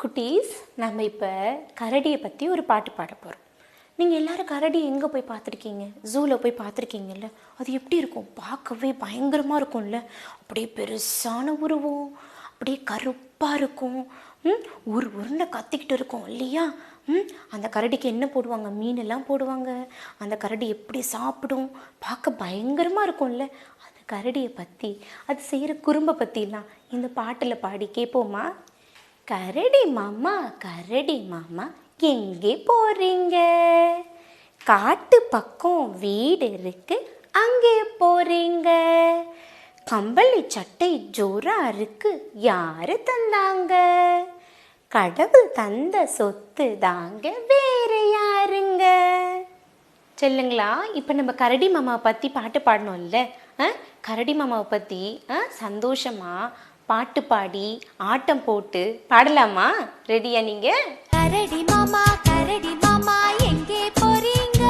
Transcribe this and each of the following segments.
குட்டீஸ், நம்ம இப்போ கரடியை பற்றி ஒரு பாட்டு பாட போகிறோம். நீங்கள் எல்லோரும் கரடி எங்கே போய் பார்த்துருக்கீங்க? ஜூவில் போய் பார்த்துருக்கீங்கல்ல? அது எப்படி இருக்கும்? பார்க்கவே பயங்கரமாக இருக்கும்ல. அப்படியே பெருசான உருவம், அப்படியே கருப்பாக இருக்கும், உருண்டை கத்திக்கிட்டு இருக்கும் இல்லையா? அந்த கரடிக்கு என்ன போடுவாங்க? மீனெல்லாம் போடுவாங்க. அந்த கரடி எப்படி சாப்பிடும்? பார்க்க பயங்கரமாக இருக்கும்ல. அந்த கரடியை பற்றி, அது செய்கிற குறும்பை பற்றிலாம் இந்த பாட்டில் பாடி கேட்போமா? கரடி மாமா எங்கே போறீங்க? காட்டு பக்கம் வீடு இருக்கு, அங்கே போறீங்க. கம்பளி சட்டை ஜோரா இருக்கு, யாரு தந்தாங்க? கடவுள் தந்த சொத்து தாங்க, வேற யாருங்க? சொல்லுங்களா? இப்போ நம்ம கரடி மாமாவை பற்றி பாட்டு பாடணும்ல. கரடி மாமாவை பற்றி சந்தோஷமாக பாட்டு பாடி ஆட்டம் போட்டு பாடலாமா? ரெடியா நீங்க? கரடி மாமா எங்கே போறீங்க?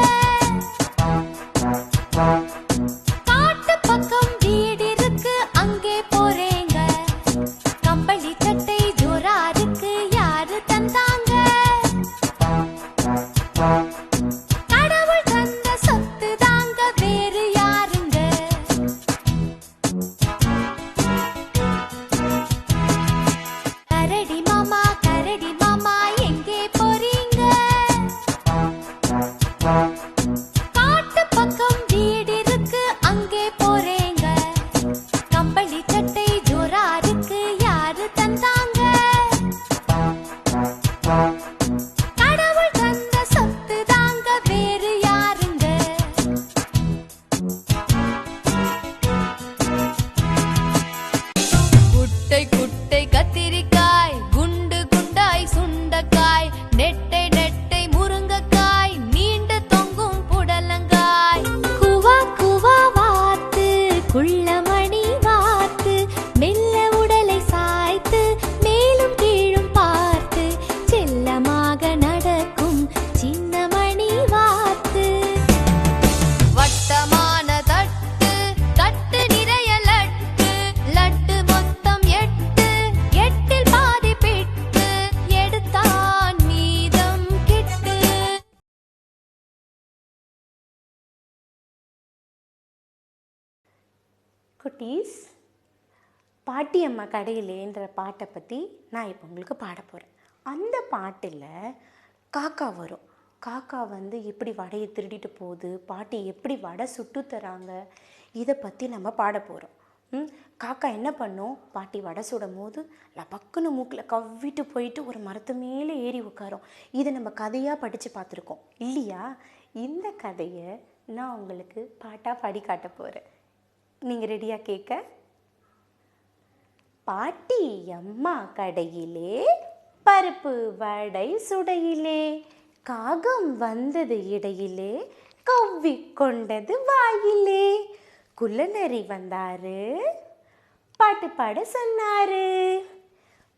காட்டு பக்கம் வீடு இருக்கு, அங்கே போறீங்க. கம்பளி சட்டை ஜோரா இருக்கு, யாரு தந்தாங்க? கடவுள் தந்த சொத்து தாங்க, வேறு யாருங்க? கரடி மாமா எங்கே போறீங்க? காட்டு பக்கம் வீடு இருக்கு, அங்கே போறீங்க. கம்பளி சட்டை ஜோரா இருக்கு, யாரு தந்தாங்க? கடவுள் தந்த சொத்து தாங்க, வேறு யாருங்க? குட்டை குட்டை கத்திரிக்காய், குண்டு குண்டாய் சுண்டக்காய், நெட்டை நெட்டை முருங்கைக்காய், நீண்டு தொங்கும் புடலங்காய். குவா குவா வாத்து, குள்ளமணி வாத்து, மெல்ல உடலை சாய்த்து, மேலும் கீழும் பார்த்து, செல்லமாக நடக்கும் சின்னமணி வாத்து. வட்டமான தட்டு, தட்டு நிறைய லட்டு, லட்டு மொத்தம் 8, 8இல் பாதி பிட்டு, எடுத்தான் மீதம் கிட்டு. குட்டீஸ், பாட்டியம்மா கடையிலேன்ற பாட்டை பற்றி நான் இப்போ உங்களுக்கு பாட போகிறேன். அந்த பாட்டில் காக்கா வரும். காக்கா எப்படி வடையை திருடிட்டு போகுது, பாட்டி எப்படி வடை சுட்டு தராங்க, இதை பற்றி நம்ம பாட போகிறோம். காக்கா என்ன பண்ணும்? பாட்டி வடை சுடும் போது லபக்குன்னு மூக்கில் கவ்விட்டு போயிட்டு ஒரு மரத்து மேலே ஏறி உட்காரும். இதை நம்ம கதையாக படித்து பார்த்துருக்கோம் இல்லையா? இந்த கதையை நான் உங்களுக்கு பாட்டாக பாடி காட்ட போகிறேன். நீங்கள் ரெடியாக கேட்க? பாட்டி அம்மா கடையிலே, பருப்பு வடை சுடையிலே, காகம் வந்தது இடையிலே, கவ்வி கொண்டது வாயிலே. குள்ளநரி வந்தாரு, பாட்டு பாட சொன்னாரு,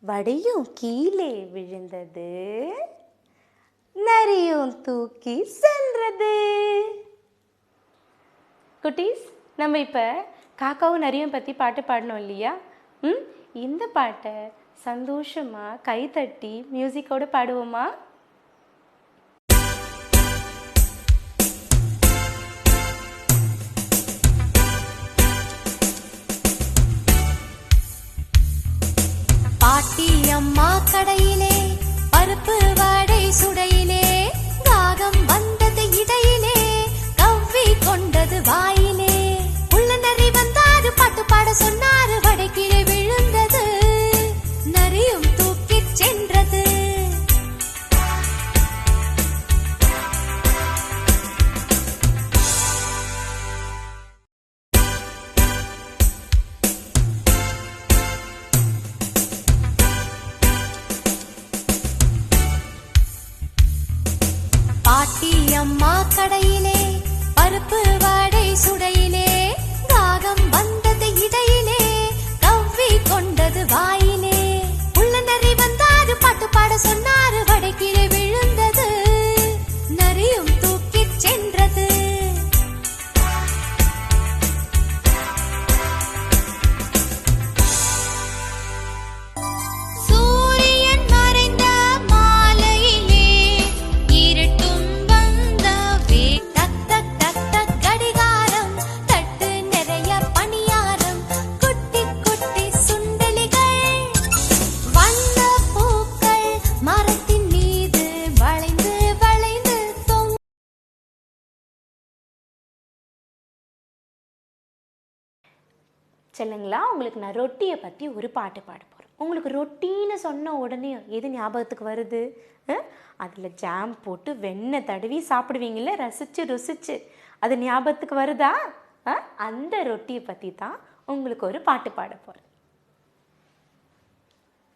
வடையும் கீழே விழுந்தது, நரியும் தூக்கி சென்றது. குட்டீஸ், நம்ம இப்போ காக்காவும் நரியும் பற்றி பாட்டு பாடணும் இல்லையா? இந்த பாட்டை சந்தோஷமாக கைத்தட்டி மியூசிக்கோடு பாடுவோமா? பாட்டி அம்மா கடையிலே, பருப்பு வடை சுடையிலே, காகம் வந்தது இடையிலே, கவ்வி கொண்டது வாயிலே. உள்ளநரி வந்தாரு, பாட்டு பாட சொன்னாரு, வடை கீழே விழுந்தது, நரியும் தூக்கிச் சென்றது. பாட்டி அம்மா கடையிலே, பருப்பு வடை சுடையிலே, காகம் வந்தது இடையிலே, சொல்லுங்களா, உங்களுக்கு நான் ரொட்டியை பற்றி ஒரு பாட்டு பாட போகிறேன். உங்களுக்கு ரொட்டின்னு சொன்ன உடனே எது ஞாபகத்துக்கு வருது? அதில் ஜாம் போட்டு வெண்ணெய் தடவி சாப்பிடுவீங்கள, ரசித்து ருசிச்சு. அது ஞாபகத்துக்கு வருதா? அந்த ரொட்டியை பற்றி தான் உங்களுக்கு ஒரு பாட்டு பாட போகிறேன்.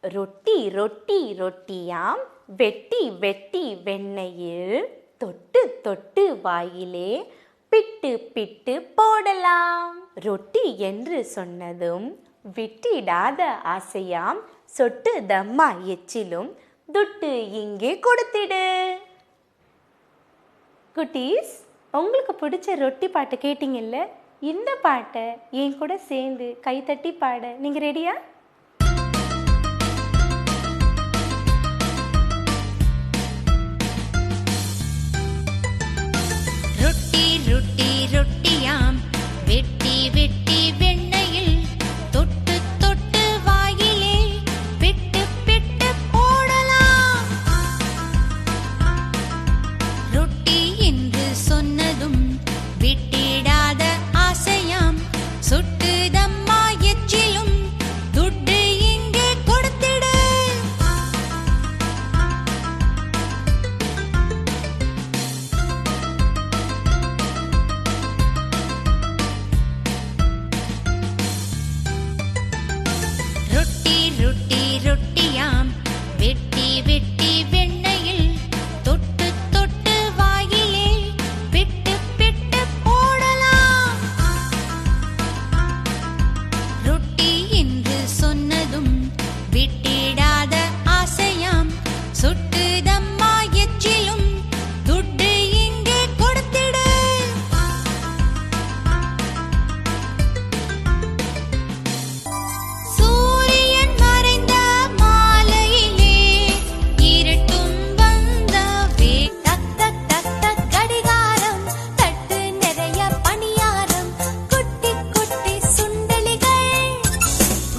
ரொட்டி ரொட்டி ரொட்டியாம், வெட்டி வெட்டி வெண்ணெயில், தொட்டு தொட்டு வாயிலே பிட்டு பிட்டு போடலாம். ரொட்டி என்று சொன்னதும் விட்டிடாத ஆசையாம், சொட்டு தம்மா எச்சிலும், துட்டு இங்கே கொடுத்திடு. குட்டீஸ், உங்களுக்கு பிடிச்ச ரொட்டி பாட்டு கேட்டிங்கல்ல? இந்த பாட்டை என் கூட சேர்ந்து கைத்தட்டி பாட நீங்கள் ரெடியா? ரொட்டி ரொட்டி ரொட்டியாம், வெட்டி வெட்டி வெண்ணெயில், தொட்டு தொட்டு வாயிலே பிட்டு பிட்டு போடலாம். ரொட்டி என்று சொன்னதும் விட்டிடாத ஆசையாம், சொட்டுதம்மா எச்சிலும், துட்டு இங்கே கொடுத்திடு. ரொட்டி ரொட்டி ரொட்டியாம், வெட்டி வெட்டி வெண்ணெயில், தொட்டு தொட்டு வாயிலே பிட்டு பிட்டு போடலாம். ரொட்டி என்று சொன்னதும் விட்டிடாத ஆசையாம், சொட்டுதம்மா எச்சிலும், துட்டு இங்கே கொடுத்திடு. சூரியன் மறைந்த மாலையிலே இருட்டும் வந்தவே, டக் டக் டக் டக் கடிகாரம், தட்டு நிறைய பணியாரம், குட்டி குட்டி சுண்டலிகள்,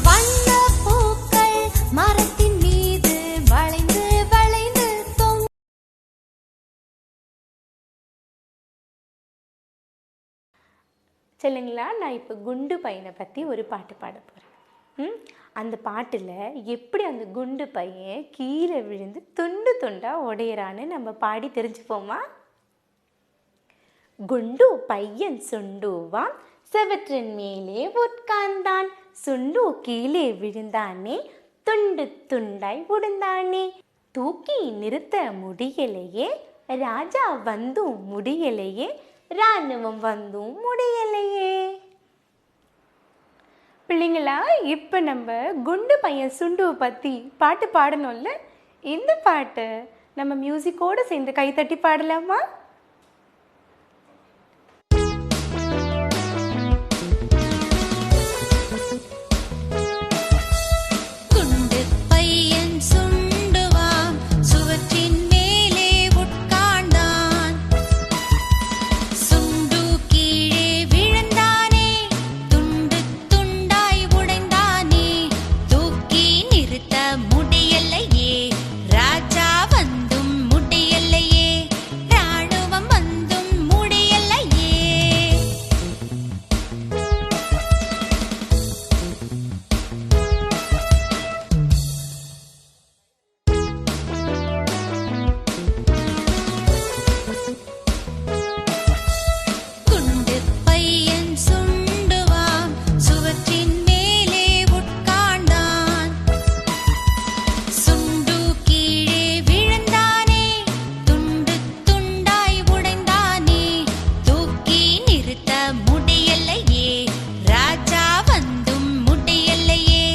வண்ண பூக்கள் மரத்தின் மீது வளைந்து வளைந்து தொங்கும். சொல்லுங்களா, நான் இப்போ குண்டு பையனை பற்றி ஒரு பாட்டு பாட போகிறேன். அந்த பாட்டில் எப்படி அந்த குண்டு பையன் கீழே விழுந்து துண்டு துண்டாக உடையிறான்னு நம்ம பாடி தெரிஞ்சுப்போமா? குண்டு பையன் சுண்டுவான், செவற்றின் மேலே உட்கார்ந்தான், சுண்டு கீழே விழுந்தானே, துண்டு துண்டாய் உடைந்தானே, தூக்கி நிறுத்த முடியலையே, ராஜா வந்தும் முடியலையே, ராணுவம் வந்தும் முடியலையே. பிள்ளைங்களா, இப்போ நம்ம குண்டு பையன் சுண்டுவை பற்றி பாட்டு பாடணும்ல? இந்த பாட்டை நம்ம மியூசிக்கோடு சேர்ந்து கைத்தட்டி பாடலாமா? குண்டு பையன் சுண்டுவான், சுவற்றின் மேலே உட்கார்ந்தான், சுண்டு கீழே விழுந்தானே, துண்டு துண்டாய் உடைந்தானே, தூக்கி நிறுத்த முடியலையே, ராஜா வந்தும் முடியலையே, ராணுவம் வந்தும் முடியலையே. குண்டு பையன் சுண்டுவான், சுவற்றின் மேலே உட்கார்ந்தான், சுண்டு கீழே விழுந்தானே, துண்டு துண்டாய் உடைந்தானே, தூக்கி நிறுத்த முடியலையே, ராஜா வந்தும் முடியலையே,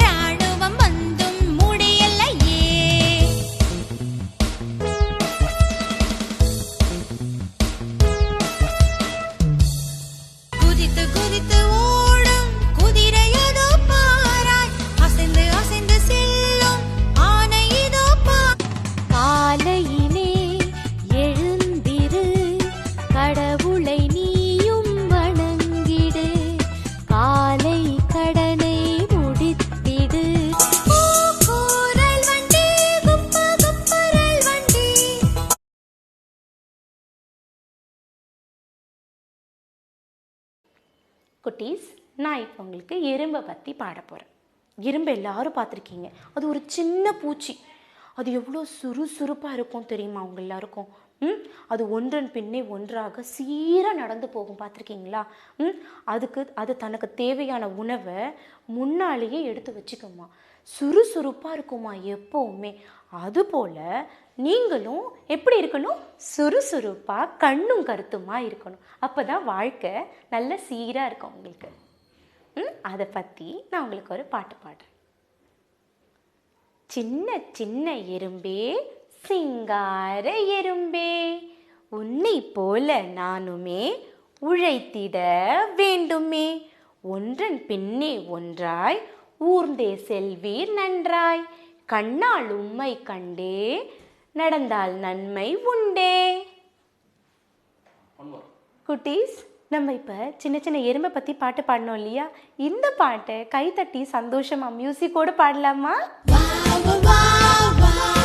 ராணுவம் வந்தும் முடியலையே. குதித்து குதித்து ஓடும் குதிரையதோ பாராய், அசைந்து அசைந்து செல்லும் ஆனை இதோ பார். காலையிலே எழுந்திரு, கடவுளை நீயும் வணங்கிடு, காலை கடனை முடித்திடு. கூரல் வண்டி, குப்ப குப்பரல் வண்டி. குட்டீஸ், நான் இப்போ உங்களுக்கு எறும்பை பற்றி பாட போகிறேன். எறும்பு எல்லாரும் பார்த்துருக்கீங்க. அது ஒரு சின்ன பூச்சி. அது எவ்வளோ சுறுசுறுப்பாக இருக்கும் தெரியுமா உங்க எல்லாருக்கும்? அது ஒன்றன் பின்னே ஒன்றாக சீராக நடந்து போகும், பார்த்துருக்கீங்களா? அது தனக்கு தேவையான உணவை முன்னாலேயே எடுத்து வச்சுக்குமா, சுறுசுறுப்பாக இருக்குமா எப்போவுமே. அதுபோல் நீங்களும் எப்படி இருக்கணும்? சுறுசுறுப்பாக கண்ணும் கருத்துமா இருக்கணும். அப்போ தான் வாழ்க்கை நல்ல சீராக இருக்கும் உங்களுக்கு. அதை பற்றி நான் உங்களுக்கு ஒரு பாட்டு பாடுறேன். சின்ன சின்ன எறும்பே, சிங்கார எறும்பே, உன்னை போல நானுமே உழைத்திட வேண்டுமே. ஒன்றன் பின்னே ஒன்றாய் ஊர்ந்தே செல்வீர் நன்றாய். கண்ணால் உம்மை கண்டே நடந்தால் நன்மை உண்டே. குட்டீஸ், நம்ம இப்போ சின்ன சின்ன எறும்பை பற்றி பாட்டு பாடணும் இல்லையா? இந்த பாட்டை கைத்தட்டி சந்தோஷமா மியூசிக்கோடு பாடலாமா? வா வா வா